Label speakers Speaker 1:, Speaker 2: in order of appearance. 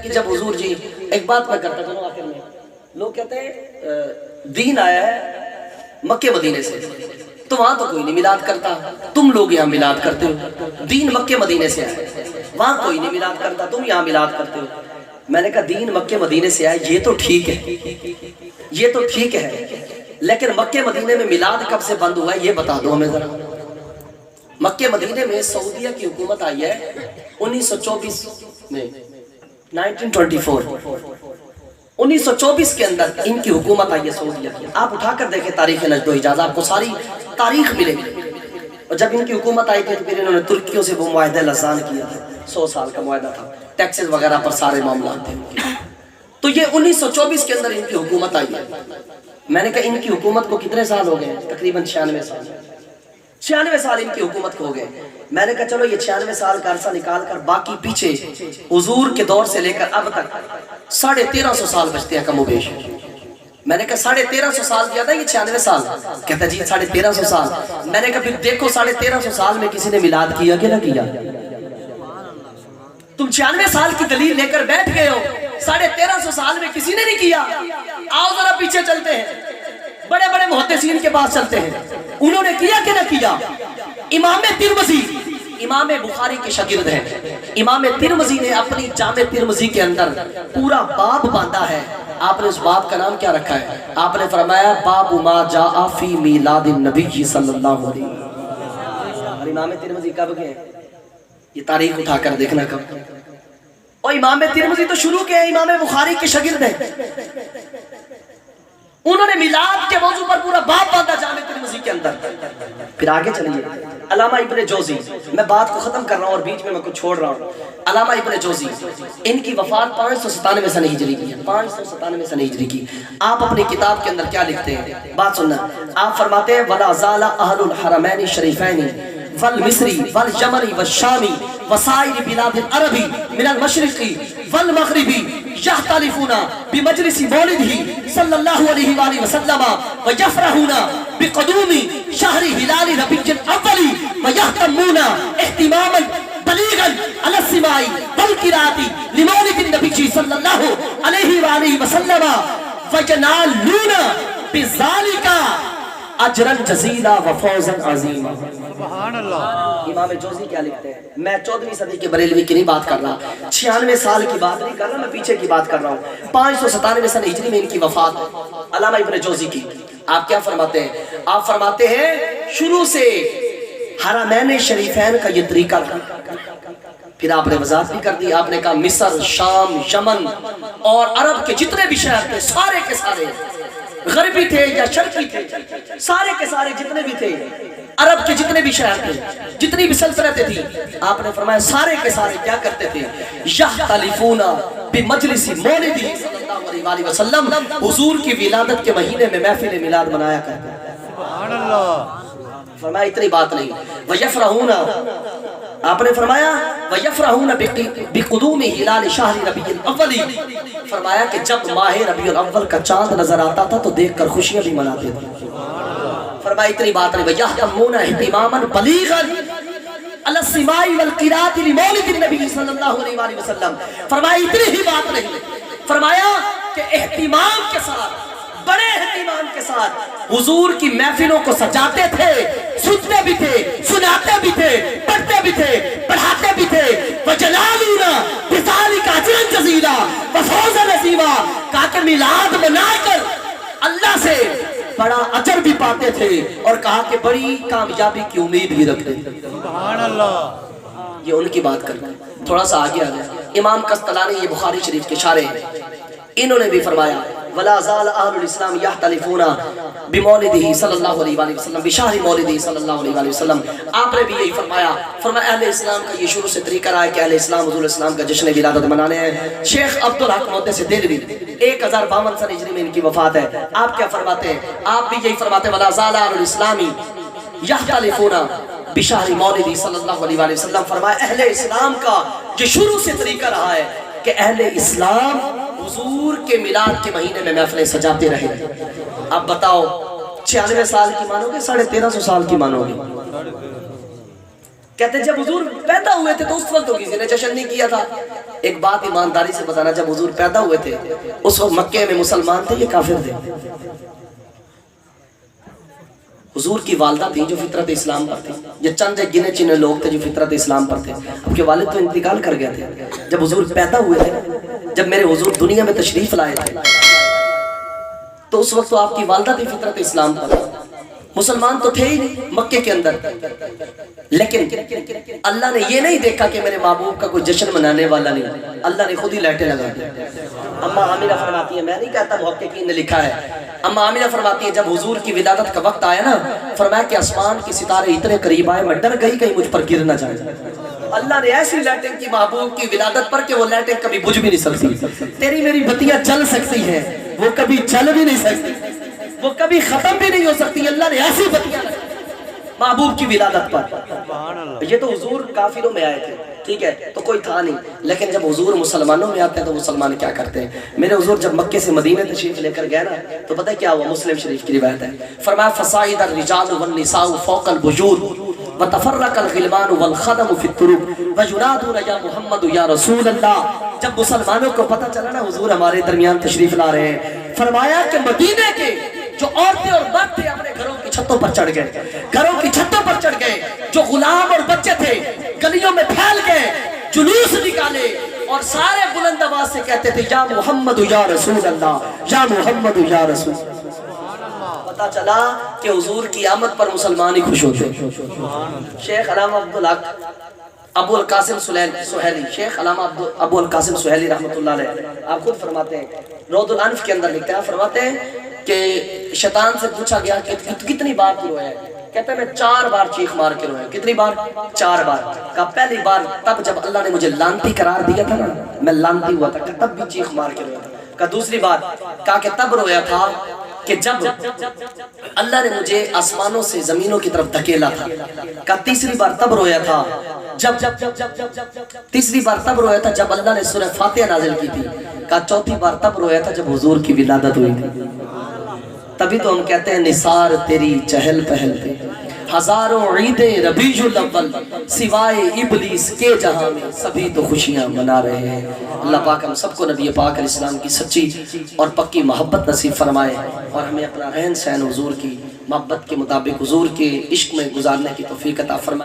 Speaker 1: کہ جب حضور جی ایک بات میں کرتا چلو آخر میں لوگ کہتے ہیں دین آیا ہے مکے مدینے سے تو وہاں تو کوئی نہیں میلاد کرتا، تم لوگ یہاں میلاد کرتے ہو، دین مکے مدینے سے آئے وہاں کوئی نہیں میلاد کرتا، تم یہاں میلاد کرتے ہو۔ میں نے کہا دین مکے مدینے سے آئے یہ تو ٹھیک ہے، یہ تو ٹھیک ہے، لیکن مکے مدینے میں میلاد کب سے بند ہوا ہے یہ بتا دو ہمیں ذرا۔ مکے مدینے میں سعودیہ کی حکومت آئی ہے 1924 میں، 1924 کے اندر ان کی حکومت آئی ہے سعودیہ کی۔ آپ اٹھا کر دیکھیں تاریخ نجد و حجاز، آپ کو ساری تاریخ ملے گی۔ اور جب ان کی حکومت آئی تھی تو پھر انہوں نے ترکیوں سے وہ معاہدہ لسان کیا تھا، 100 سال کا معاہدہ تھا، ٹیکسز وغیرہ پر سارے معاملات تھے۔ تو یہ 1924 کے اندر ان کی حکومت آئی ہے۔ میں نے کہا ان کی حکومت کو کتنے سال ہو گئے؟ تقریباً 96 سال، 96 سال ان کی حکومت کو ہو گئے۔ میں نے کہا چلو یہ 96 سال کا عرصہ نکال کر باقی پیچھے حضور کے دور سے لے کر اب تک 1350 سال بچتے ہیں کم و بیش۔ میں نے کہا 1350 سال کیا تھا یہ 96 سال، کہتا جی 1350 سال۔ میں نے کہا پھر دیکھو 1350 سال میں کسی نے میلاد کیا کہ نہ کیا؟ تم 96 سال کی دلیل لے کر بیٹھ گئے ہو، 1350 سال میں کسی نے نہیں کیا۔ آؤ ذرا پیچھے چلتے ہیں، بڑے بڑے محدثین کے پاس چلتے ہیں، انہوں نے کیا کہ نہ کیا؟ امام ترمذی امام بخاری کے شاگرد ہیں، امام ترمذی نے اپنی جامع ترمذی کے اندر پورا باب باندھا ہے۔ آپ نے اس باب کا نام کیا رکھا ہے؟ آپ نے فرمایا باب ما جاء فی میلاد النبی صلی اللہ علیہ وسلم۔ اور امام ترمذی کب گئے؟ یہ تاریخ اٹھا کر دیکھنا کب۔ اور امام ترمذی تو شروع کے امام بخاری کے شاگرد ہیں، انہوں نے میلاد کے موضوع پر پورا باب باندھا جامع ترمذی کے اندر۔ پھر آگے چلیے، علامہ ابن جوزی، میں بات کو ختم کر رہا ہوں اور بیچ میں کچھ چھوڑ رہا ہوں۔ علامہ ابن جوزی، ان کی وفات 597 سنہ ہجری کی ہے، 597 سنہ ہجری کی۔ آپ اپنی کتاب کے اندر کیا لکھتے ہیں؟ بات سننا، آپ فرماتے ہیں وَلَا زَالَ أَهْلُ الْحَرَمَيْنِ الشَّرِيفَيْنِ والمصری والجمری والشامی وسائر بلاد العرب من المشرق والمغرب یختلفون بمجلس مولدہ صلی اللہ علیہ وآلہ وسلم ویفرحون بقدوم شہر ہلال ربیع الاول ویہتمون اہتماما بلیغا علی السماع والقراءۃ لمولد النبی صلی اللہ علیہ وآلہ وسلم وینالون بذالک اجرا جزیلا و فوزا عظیما۔ سبحان اللہ۔ امام جوزی کیا لکھتے ہیں؟ میں 14ویں صدی کے بریلوی کی نہیں بات کر رہا، 96 سال کی بات نہیں کر رہا، میں پیچھے کی بات کر رہا ہوں۔ 597 سنہ ہجری میں ان کی وفات ہے، علامہ ابن جوزی کی۔ آپ کیا فرماتے ہیں؟ آپ فرماتے ہیں شروع سے حرمین شریفین کا یہ طریقہ تھا۔ پھر آپ نے وضاحت بھی کر دی، آپ نے کہا مصر، شام، یمن اور عرب کے جتنے بھی شہر تھے سارے کے سارے، غربی تھے یا شرقی تھے، سارے کے سارے جتنے بھی تھے، عرب کے جتنے بھی شہر تھے، جتنی بھی سلطنتیں تھیں، آپ نے فرمایا سارے کے سارے کیا کرتے تھے؟ یختلفون بمجلس مولدہ صلی اللہ علیہ وسلم، حضور کی ولادت کے مہینے میں محفل میلاد منایا کرتے تھے۔ سبحان اللہ۔ فرمایا اتنی بات نہیں، ویفرحون، آپ نے فرمایا وَيَفْرَحُونَ بِقُدُومِ ہلال شہر ربیع الاول، فرمایا کہ جب ماہ ربیع الاول کا چاند نظر آتا تھا تو دیکھ کر خوشیاں بھی مناتے تھے۔ فرمایا اتنی بات نہیں، وَيَحْتَمُونَ اہتماما بلیغا علی السماع والقراءۃ لمولد النبی صلی اللہ علیہ وآلہ وسلم۔ فرمایا اتنی ہی بات نہیں، فرمایا کہ اہتمام کے ساتھ، بڑے اہتمام کے ساتھ حضور کی محفلوں کو سجاتے تھے، سنتے بھی تھے، سناتے بھی تھے، پڑھتے بھی تھے، پڑھاتے بھی تھے۔ وَجَلَالُونَ بِذَالِكَ أَجْرًا جَزِيلًا وَفَوْزًا عَظِيمًا، کہا کہ میلاد منا کر اللہ سے بڑا اجر بھی پاتے تھے اور کہا کہ بڑی کامیابی کی امید بھی رکھتے تھے۔ سبحان اللہ۔ یہ ان کی بات کرنا ہے۔ تھوڑا سا آگے آ گیا، امام قسطلانی، یہ بخاری شریف کے شارح ہیں، انہوں نے بھی فرمایا وَلَا زَالَ أَهْلُ الْإِسْلَامِ يَحْتَلِفُونَ بِمَوْلِدِهِ صلی اللہ علیہ وآلہ وسلم بِشَهْرِ مَوْلِدِهِ صلی اللہ علیہ وآلہ وسلم۔ آپ نے بھی یہی فرمایا، فرمایا اہل اسلام کا یہ شروع سے طریقہ رہا ہے کہ اہل اسلام حضور اسلام کا جشن ولادت منانے ہیں۔ شیخ عبدالحق محدث دہلوی 1052 سنہ ہجری میں ان کی وفات ہے۔ آپ کیا فرماتے ہیں؟ آپ بھی یہی فرماتے ہیں وَلَا زَالَ أَهْلُ الْإِسْلَامِ يَحْتَلِفُونَ بِشَهْرِ مَوْلِدِهِ صلی اللہ علیہ وآلہ وسلم۔ فرمایا اہل اسلام کا یہ شروع سے طریقہ رہا ہے کہ اہل اسلام حضور کے میلاد کے مہینے میں محفلیں سجاتے رہے۔ اب بتاؤ 96 سال کی مانو گے 1350 سال کی مانو گے؟ کہتے ہیں جب حضور پیدا ہوئے تھے تو اس وقت تو کسی نے جشن نہیں کیا تھا. ایک بات ایمانداری سے بتانا، جب حضور پیدا ہوئے تھے اس وقت مکے میں مسلمان تھے یہ کافر تھے؟ حضور کی والدہ تھیں جو فطرت اسلام پر تھی. یہ چند ایک گنے چنے لوگ تھے جو فطرت اسلام پر تھے. اب کے والد تو انتقال کر گئے تھے. جب حضور پیدا ہوئے تھے، جب میرے حضور دنیا میں تشریف لائے تھے، تو اس وقت تو آپ کی والدہ تھی فطرت اسلام پر. مسلمان تو تھے ہی نہیں مکے کے اندر. لیکن اللہ نے یہ نہیں دیکھا کہ میرے محبوب کا کوئی جشن منانے والا نہیں، اللہ نے خود ہی لائٹیں لگا دی. اما عامرہ فرماتی ہے، میں نہیں کہتا محققین نے لکھا ہے، اما عامرہ فرماتی ہے جب حضور کی ولادت کا وقت آیا نا، فرمایا کہ آسمان کے ستارے اتنے قریب آئے میں ڈر گئی کہیں مجھ پر گر نہ جائے. اللہ نے ایسی لائٹیں کی محبوب کی ولادت پر کہ وہ لائٹیں کبھی بجھ بھی نہیں سکتی. تیری میری بتیاں جل سکتی ہیں، وہ کبھی جل بھی نہیں سکتی، وہ کبھی ختم بھی نہیں ہو سکتی. اللہ نے ایسی بتیاں محبوب کی ولادت پر. یہ تو حضور کافروں میں آئے تھے، ٹھیک ہے، تو کوئی تھا نہیں. لیکن جب حضور مسلمانوں میں آتے ہیں تو مسلمان کیا کرتے ہیں؟ میرے حضور جب مکے سے مدینہ تشریف لے کر گئے نا، تو پتہ کیا ہوا؟ مسلم شریف کی روایت ہے، فرمایا فصاعد الرجال والنساء فوق البجور وتفرق الغلمان والخدم في الطرق وينادون یا محمد یا رسول اللہ. جب مسلمانوں کو پتہ چلا نا حضور ہمارے درمیان تشریف لا رہے ہیں، فرمایا کہ مدینے کے جو عورتیں اور مرد تھے اپنے گھروں کی چھتوں پر چڑھ گئے، گھروں کی چھتوں پر چڑھ گئے. جو غلام اور بچے تھے گلیوں میں پھیل گئے، جلوس نکالے اور سارے بلند آواز سے کہتے تھے یا محمد یا رسول اللہ، یا محمد یا رسول. پتہ چلا کہ حضور کی آمد پر مسلمان ہی خوش ہوتے. شیخ علامہ عبدالحق ابو القاسم سہیلی، شیخ علامہ ابو القاسم سہیلی رحمۃ اللہ علیہ، آپ خود فرماتے ہیں، روض الانف کے اندر لکھتے ہیں، فرماتے ہیں کہ شیطان سے پوچھا گیا کہ کتنی بار تو رویا ہے؟ کہتا ہے میں 4 بار چیخ مار کے رویا. کتنی بار؟ 4 بار. کہا پہلی بار تب جب اللہ نے مجھے لانتی قرار دیا تھا نا، میں لانتی ہوا تھا، کہ تب بھی چیخ مار کے رویا تھا. کہا دوسری بار، کہا کہ تب رویا تھا کہ جب اللہ نے مجھے آسمانوں سے زمینوں کی طرف دھکیلا تھا. کہا تیسری بار تب رویا تھا تیسری بار تب رویا تھا جب اللہ نے سورہ فاتحہ نازل کی تھی. کہا چوتھی بار تب رویا تھا جب حضور کی ولادت ہوئی تھی. تبھی تو ہم کہتے ہیں نثار تیری چہل پہل پہ ہزاروں عیدیں ربیع الاول سوائے ابلیس کے جہاں میں سبھی تو خوشیاں منا رہے ہیں. اللہ پاک ہم سب کو نبی پاک علیہ السلام کی سچی اور پکی محبت نصیب فرمائے اور ہمیں اپنا رہن سہن حضور کی محبت کے مطابق حضور کے عشق میں گزارنے کی توفیق عطا فرمائے.